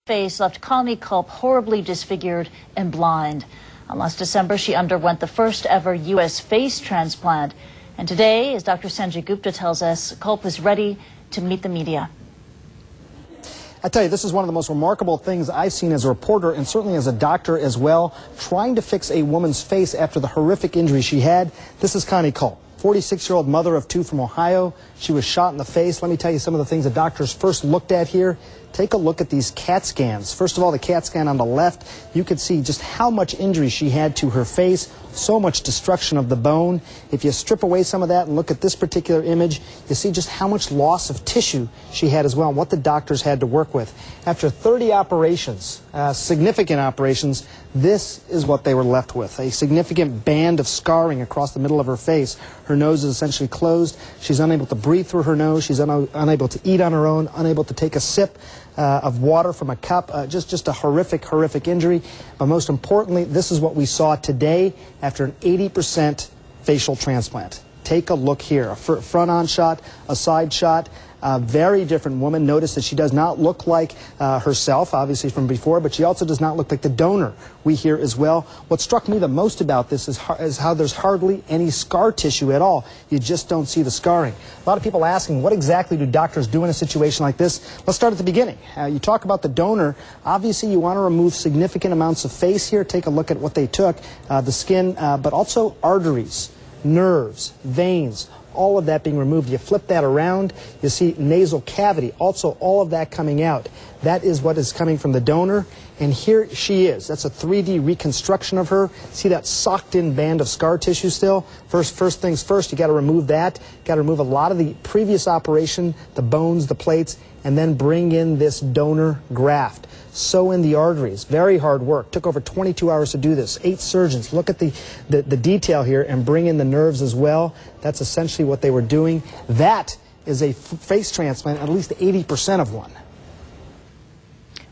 face left Connie Culp horribly disfigured and blind. Last December, she underwent the first ever U.S. face transplant. And today, as Dr. Sanjay Gupta tells us, Culp is ready to meet the media. I tell you, this is one of the most remarkable things I've seen as a reporter and certainly as a doctor as well, trying to fix a woman's face after the horrific injury she had. This is Connie Culp, 46-year-old mother of two from Ohio. She was shot in the face. Let me tell you some of the things the doctors first looked at here. Take a look at these CAT scans. First of all, the CAT scan on the left, you can see just how much injury she had to her face, so much destruction of the bone. If you strip away some of that and look at this particular image, you see just how much loss of tissue she had as well, and what the doctors had to work with. After 30 operations, significant operations, this is what they were left with, a significant band of scarring across the middle of her face. Her nose is essentially closed. She's unable to breathe through her nose. She's unable to eat on her own, unable to take a sip of water from a cup. Just a horrific, horrific injury. But most importantly, this is what we saw today after an 80% facial transplant. Take a look here, a front-on shot, a side shot. A very different woman. Notice that she does not look like herself, obviously from before, but she also does not look like the donor we hear as well. What struck me the most about this is how there's hardly any scar tissue at all. You just don't see the scarring. A lot of people asking, what exactly do doctors do in a situation like this? Let's start at the beginning. You talk about the donor. Obviously, you want to remove significant amounts of face here. Take a look at what they took, the skin, but also arteries, nerves, veins, all of that being removed. You flip that around, you see nasal cavity, also all of that coming out. That is what is coming from the donor, and here she is. That's a 3D reconstruction of her. See that socked in band of scar tissue still? First things first, you got to remove that. Got to remove a lot of the previous operation, the bones, the plates, and then bring in this donor graft. Sew in the arteries. Very hard work. Took over 22 hours to do this. 8 surgeons. Look at the detail here and bring in the nerves as well. That's essentially what they were doing. That is a face transplant, at least 80% of one.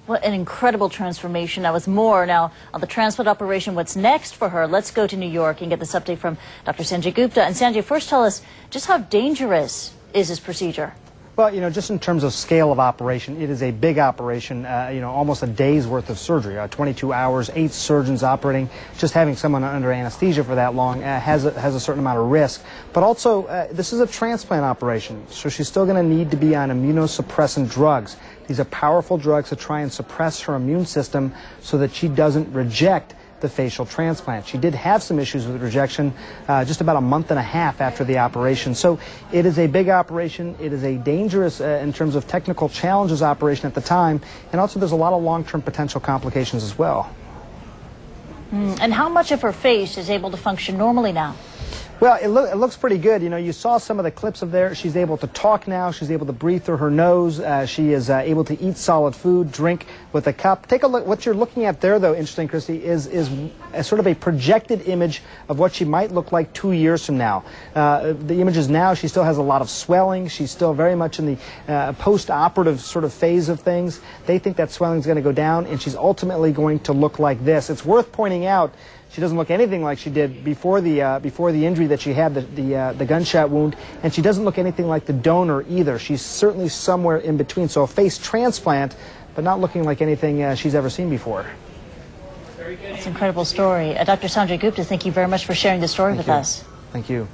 What an incredible transformation. Now, with more now on the transplant operation, what's next for her? Let's go to New York and get this update from Dr. Sanjay Gupta. And Sanjay, first tell us just how dangerous is this procedure? Well, you know, just in terms of scale of operation, it is a big operation, you know, almost a day's worth of surgery, 22 hours, 8 surgeons operating. Just having someone under anesthesia for that long has a certain amount of risk. But also, this is a transplant operation, so she's still going to need to be on immunosuppressant drugs. These are powerful drugs to try and suppress her immune system so that she doesn't reject the facial transplant. She did have some issues with rejection just about a month and a half after the operation. So it is a big operation. It is a dangerous, in terms of technical challenges, operation at the time. And also there's a lot of long-term potential complications as well. And how much of her face is able to function normally now? Well, it looks pretty good. You know, you saw some of the clips of there. She's able to talk now. She's able to breathe through her nose. She is able to eat solid food, drink with a cup. Take a look. What you're looking at there, though, interesting, Christy, is a sort of a projected image of what she might look like 2 years from now. The images now, she still has a lot of swelling. She's still very much in the post-operative sort of phase of things. They think that swelling is going to go down, and she's ultimately going to look like this. It's worth pointing out she doesn't look anything like she did before the injury that she had, the gunshot wound, and she doesn't look anything like the donor either. She's certainly somewhere in between. So a face transplant, but not looking like anything she's ever seen before. It's an incredible story. Dr. Sanjay Gupta, thank you very much for sharing this story with us. Thank you.